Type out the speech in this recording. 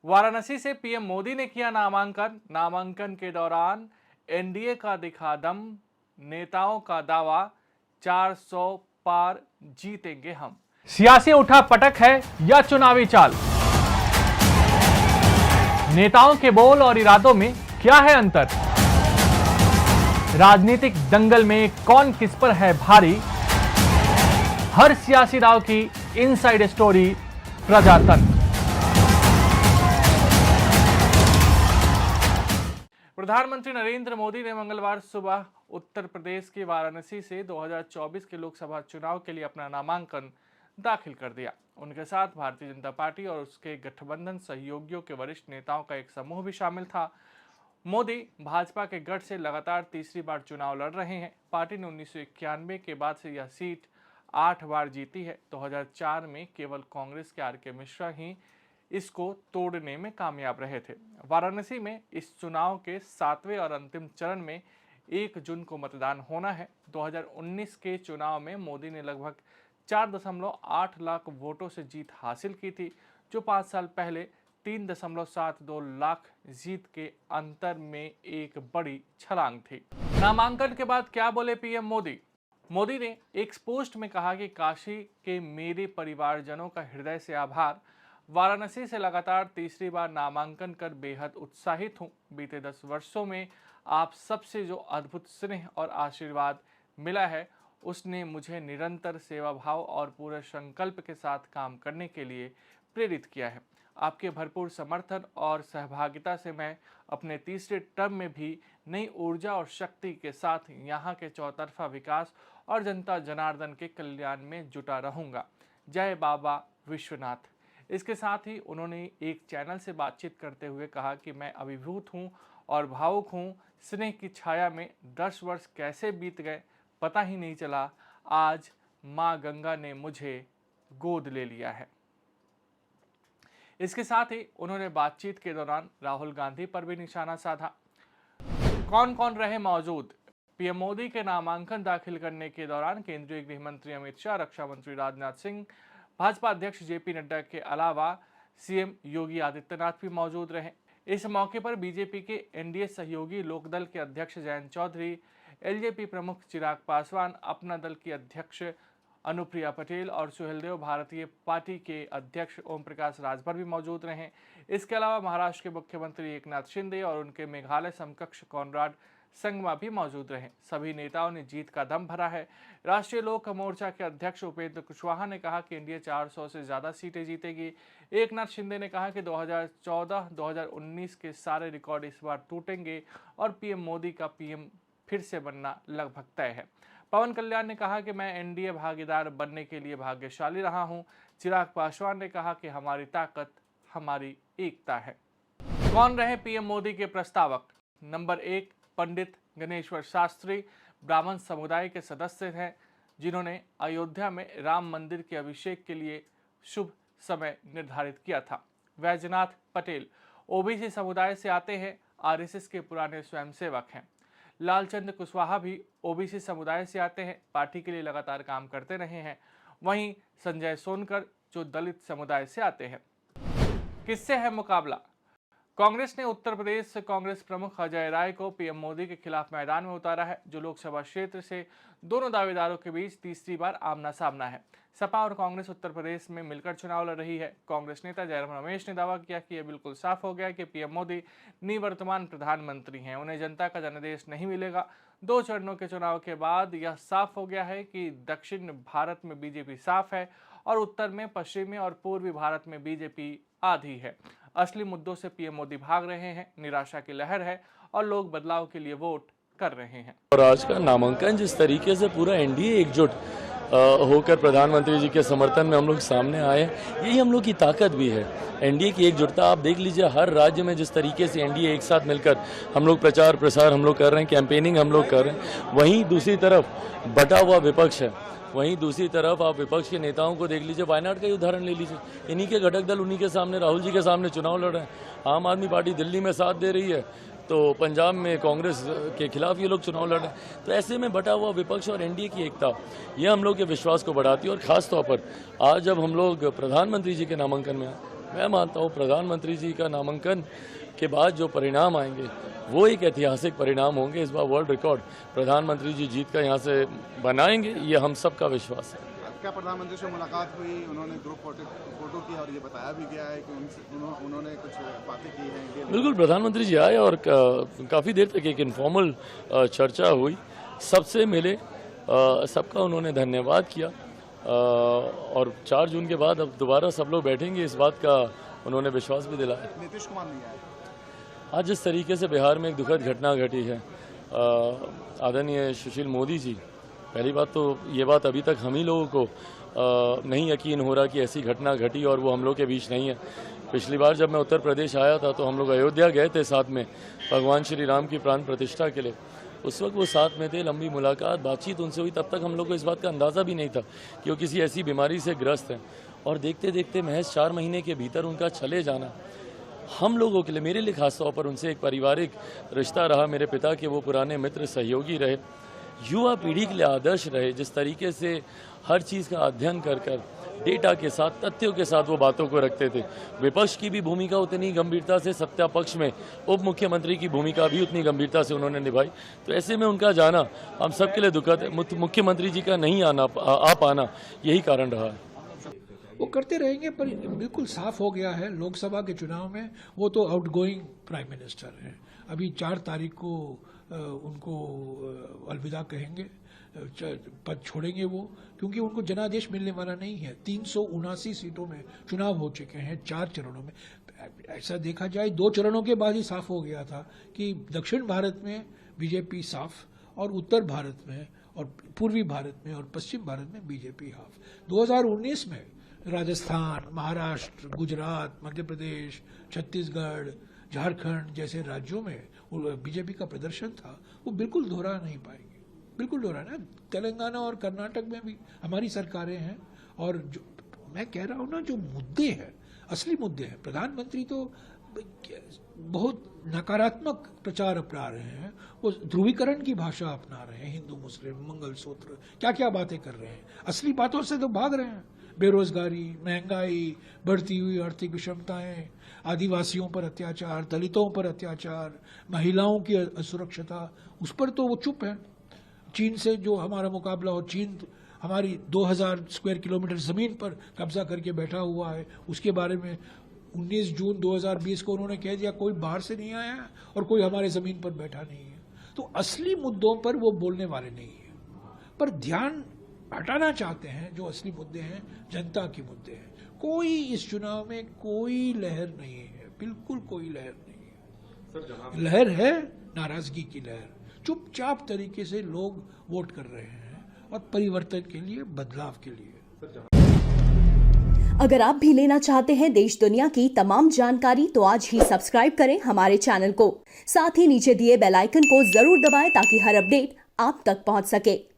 वाराणसी से पीएम मोदी ने किया नामांकन के दौरान एनडीए का दिखा दम, नेताओं का दावा 400 पार जीतेंगे हम। सियासी उठापटक है या चुनावी चाल? नेताओं के बोल और इरादों में क्या है अंतर? राजनीतिक दंगल में कौन किस पर है भारी? हर सियासी दांव की इनसाइड स्टोरी प्रजातंत्र। प्रधानमंत्री नरेंद्र मोदी ने मंगलवार सुबह उत्तर प्रदेश के वाराणसी से 2024 के लोकसभा चुनाव के लिए अपना नामांकन दाखिल कर दिया। उनके साथ भारतीय जनता पार्टी और उसके गठबंधन सहयोगियों के वरिष्ठ नेताओं का एक समूह भी शामिल था। मोदी भाजपा के गढ़ से लगातार तीसरी बार चुनाव लड़ रहे हैं। पार्टी ने 1991 के बाद से यह सीट 8 बार जीती है। 2004 में केवल कांग्रेस के आर के मिश्रा ही इसको तोड़ने में कामयाब रहे थे। वाराणसी में इस चुनाव के 7वें और अंतिम चरण में 1 जून को मतदान होना है। 2019 के चुनाव में मोदी ने लगभग 4.8 लाख वोटों से जीत हासिल की थी, जो 5 साल पहले 3.72 लाख जीत के अंतर में एक बड़ी छलांग थी। नामांकन के बाद क्या बोले पीएम मोदी? मोदी ने एक पोस्ट में कहा कि काशी के मेरे परिवारजनों का हृदय से आभार। वाराणसी से लगातार तीसरी बार नामांकन कर बेहद उत्साहित हूं। बीते 10 वर्षों में आप सबसे जो अद्भुत स्नेह और आशीर्वाद मिला है, उसने मुझे निरंतर सेवा भाव और पूरे संकल्प के साथ काम करने के लिए प्रेरित किया है। आपके भरपूर समर्थन और सहभागिता से मैं अपने तीसरे टर्म में भी नई ऊर्जा और शक्ति के साथ यहाँ के चौतरफा विकास और जनता जनार्दन के कल्याण में जुटा रहूँगा। जय बाबा विश्वनाथ। इसके साथ ही उन्होंने एक चैनल से बातचीत करते हुए कहा कि मैं अभिभूत हूँ और भावुक हूँ। स्नेह की छाया में 10 वर्ष कैसे बीत गए पता ही नहीं चला। आज माँ गंगा ने मुझे गोद ले लिया है। इसके साथ ही उन्होंने बातचीत के दौरान राहुल गांधी पर भी निशाना साधा। कौन कौन रहे मौजूद? पीएम मोदी के नामांकन दाखिल करने के दौरान केंद्रीय गृह मंत्री अमित शाह, रक्षा मंत्री राजनाथ सिंह, भाजपा अध्यक्ष जेपी नड्डा के अलावा सीएम योगी आदित्यनाथ भी मौजूद रहे। इस मौके पर बीजेपी के एनडीए सहयोगी लोकदल के अध्यक्ष जयंत चौधरी, एलजेपी प्रमुख चिराग पासवान, अपना दल की अध्यक्ष अनुप्रिया पटेल और सुहेलदेव भारतीय पार्टी के अध्यक्ष ओम प्रकाश राजभर भी मौजूद रहे। इसके अलावा महाराष्ट्र के मुख्यमंत्री एकनाथ शिंदे और उनके मेघालय समकक्ष कॉनराड संगमा भी मौजूद रहे। सभी नेताओं ने जीत का दम भरा है। राष्ट्रीय लोक मोर्चा के अध्यक्ष उपेंद्र कुशवाहा ने कहा कि एनडीए 400 से ज्यादा सीटें जीतेगी। एकनाथ शिंदे ने कहा कि 2014-2019 के सारे रिकॉर्ड इस बार टूटेंगे और पीएम मोदी का पीएम फिर से बनना लगभग तय है। पवन कल्याण ने कहा कि मैं एनडीए भागीदार बनने के लिए भाग्यशाली रहा हूं। चिराग पासवान ने कहा कि हमारी ताकत हमारी एकता है। कौन रहे पीएम मोदी के प्रस्तावक? नंबर 1, पंडित गणेश्वर शास्त्री ब्राह्मण समुदाय के सदस्य हैं, जिन्होंने अयोध्या में राम मंदिर के अभिषेक के लिए शुभ समय निर्धारित किया था। वैजनाथ पटेल ओबीसी समुदाय से आते हैं, आरएसएस के पुराने स्वयंसेवक हैं। लालचंद कुशवाहा भी ओबीसी समुदाय से आते हैं, पार्टी के लिए लगातार काम करते रहे हैं। वहीं संजय सोनकर जो दलित समुदाय से आते हैं। किससे है मुकाबला? कांग्रेस ने उत्तर प्रदेश से कांग्रेस प्रमुख अजय राय को पीएम मोदी के खिलाफ मैदान में उतारा है, जो लोकसभा क्षेत्र से दोनों दावेदारों के बीच तीसरी बार आमना सामना है। सपा और कांग्रेस उत्तर प्रदेश में मिलकर चुनाव लड़ रही है। कांग्रेस नेता जयराम रमेश ने दावा किया कि यह बिल्कुल साफ हो गया कि पीएम मोदी निवर्तमान प्रधानमंत्री हैं, उन्हें जनता का जनादेश नहीं मिलेगा। 2 चरणों के चुनाव के बाद यह साफ हो गया है कि दक्षिण भारत में बीजेपी साफ है और उत्तर में, पश्चिमी और पूर्वी भारत में बीजेपी आधी है। असली मुद्दों से पीएम मोदी भाग रहे हैं। निराशा की लहर है और लोग बदलाव के लिए वोट कर रहे हैं। और आज का नामांकन जिस तरीके से पूरा एनडीए एकजुट होकर प्रधानमंत्री जी के समर्थन में हम लोग सामने आए, यही हम लोग की ताकत भी है। एनडीए की एकजुटता आप देख लीजिए, हर राज्य में जिस तरीके से एनडीए एक साथ मिलकर हम लोग प्रचार प्रसार हम लोग कर रहे हैं, कैंपेनिंग हम लोग कर रहे हैं। वहीं दूसरी तरफ बटा हुआ विपक्ष है, वहीं दूसरी तरफ आप विपक्ष के नेताओं को देख लीजिए। वायनाड का ही उदाहरण ले लीजिए, इन्हीं के घटक दल उन्हीं के सामने, राहुल जी के सामने चुनाव लड़ रहे हैं। आम आदमी पार्टी दिल्ली में साथ दे रही है, तो पंजाब में कांग्रेस के खिलाफ ये लोग चुनाव लड़ रहे हैं। तो ऐसे में बटा हुआ विपक्ष और एनडीए की एकता, ये हम लोग के विश्वास को बढ़ाती है। और खास तौर पर आज जब हम लोग प्रधानमंत्री जी के नामांकन में मैं मानता हूँ प्रधानमंत्री जी का नामांकन के बाद जो परिणाम आएंगे वो एक ऐतिहासिक परिणाम होंगे। इस बार वर्ल्ड रिकॉर्ड प्रधानमंत्री जी जीत का यहाँ से बनाएंगे, ये हम सब का विश्वास है। क्या प्रधानमंत्री से मुलाकात हुई, उन्होंने ग्रुप फोटो की और ये बताया भी गया है कि उन्होंने कुछ बातें की हैं? बिल्कुल, प्रधानमंत्री जी आए और काफ़ी देर तक एक इनफॉर्मल चर्चा हुई, सबसे मिले, सबका उन्होंने धन्यवाद किया और 4 जून के बाद अब दोबारा सब लोग बैठेंगे, इस बात का उन्होंने विश्वास भी दिलाया। नीतीश कुमार नहीं आए आज जिस तरीके से बिहार में एक दुखद घटना घटी है, आदरणीय सुशील मोदी जी, पहली बात तो ये बात अभी तक हम ही लोगों को नहीं यकीन हो रहा कि ऐसी घटना घटी और वो हम लोग के बीच नहीं है। पिछली बार जब मैं उत्तर प्रदेश आया था तो हम लोग अयोध्या गए थे साथ में भगवान श्री राम की प्राण प्रतिष्ठा के लिए। उस वक्त वो साथ में थे, लंबी मुलाकात बातचीत उनसे हुई। तब तक हम लोग को इस बात का अंदाज़ा भी नहीं था कि वो किसी ऐसी बीमारी से ग्रस्त हैं और देखते देखते महज 4 महीने के भीतर उनका चले जाना हम लोगों के लिए, मेरे लिए खासतौर पर उनसे एक पारिवारिक रिश्ता रहा। मेरे पिता के वो पुराने मित्र, सहयोगी रहे, युवा पीढ़ी के लिए आदर्श रहे। जिस तरीके से हर चीज़ का अध्ययन कर कर डेटा के साथ, तथ्यों के साथ वो बातों को रखते थे। विपक्ष की भी भूमिका उतनी गंभीरता से, सत्ता पक्ष में उप मुख्यमंत्री की भूमिका भी उतनी गंभीरता से उन्होंने निभाई। तो ऐसे में उनका जाना हम सबके लिए दुखद है। मुख्यमंत्री जी का नहीं आ पाना यही कारण रहा है। वो करते रहेंगे, पर बिल्कुल साफ हो गया है लोकसभा के चुनाव में वो तो आउटगोइंग प्राइम मिनिस्टर हैं। अभी 4 तारीख को उनको अलविदा कहेंगे, पद छोड़ेंगे वो, क्योंकि उनको जनादेश मिलने वाला नहीं है। 379 सीटों में चुनाव हो चुके हैं 4 चरणों में। ऐसा देखा जाए 2 चरणों के बाद ही साफ हो गया था कि दक्षिण भारत में बीजेपी साफ और उत्तर भारत में और पूर्वी भारत में और पश्चिम भारत में बीजेपी हाफ। 2019 में राजस्थान, महाराष्ट्र, गुजरात, मध्य प्रदेश, छत्तीसगढ़, झारखंड जैसे राज्यों में बीजेपी का प्रदर्शन था, वो बिल्कुल दोहरा नहीं पाएंगे, बिल्कुल दोहरा ना। तेलंगाना और कर्नाटक में भी हमारी सरकारें हैं और जो मैं कह रहा हूँ ना, जो मुद्दे हैं, असली मुद्दे हैं। प्रधानमंत्री तो बहुत नकारात्मक प्रचार अपना रहे हैं, वो ध्रुवीकरण की भाषा अपना रहे हैं, हिंदू मुस्लिम, मंगलसूत्र, क्या क्या बातें कर रहे हैं। असली बातों से तो भाग रहे हैं। बेरोजगारी, महंगाई, बढ़ती हुई आर्थिक विषमताएं, आदिवासियों पर अत्याचार, दलितों पर अत्याचार, महिलाओं की असुरक्षता, उस पर तो वो चुप है। चीन से जो हमारा मुकाबला हो, चीन हमारी 2000 स्क्वायर किलोमीटर जमीन पर कब्जा करके बैठा हुआ है, उसके बारे में 19 जून 2020 को उन्होंने कह दिया कोई बाहर से नहीं आया और कोई हमारे जमीन पर बैठा नहीं है। तो असली मुद्दों पर वो बोलने वाले नहीं है, पर ध्यान हटाना चाहते हैं जो असली मुद्दे हैं, जनता के मुद्दे हैं। कोई इस चुनाव में कोई लहर नहीं है, बिल्कुल कोई लहर नहीं है। लहर है नाराजगी की लहर। चुपचाप तरीके से लोग वोट कर रहे हैं और परिवर्तन के लिए, बदलाव के लिए। अगर आप भी लेना चाहते हैं देश दुनिया की तमाम जानकारी तो आज ही सब्सक्राइब करें हमारे चैनल को। साथ ही नीचे दिए बेल आइकन को जरूर दबाएं ताकि हर अपडेट आप तक पहुंच सके।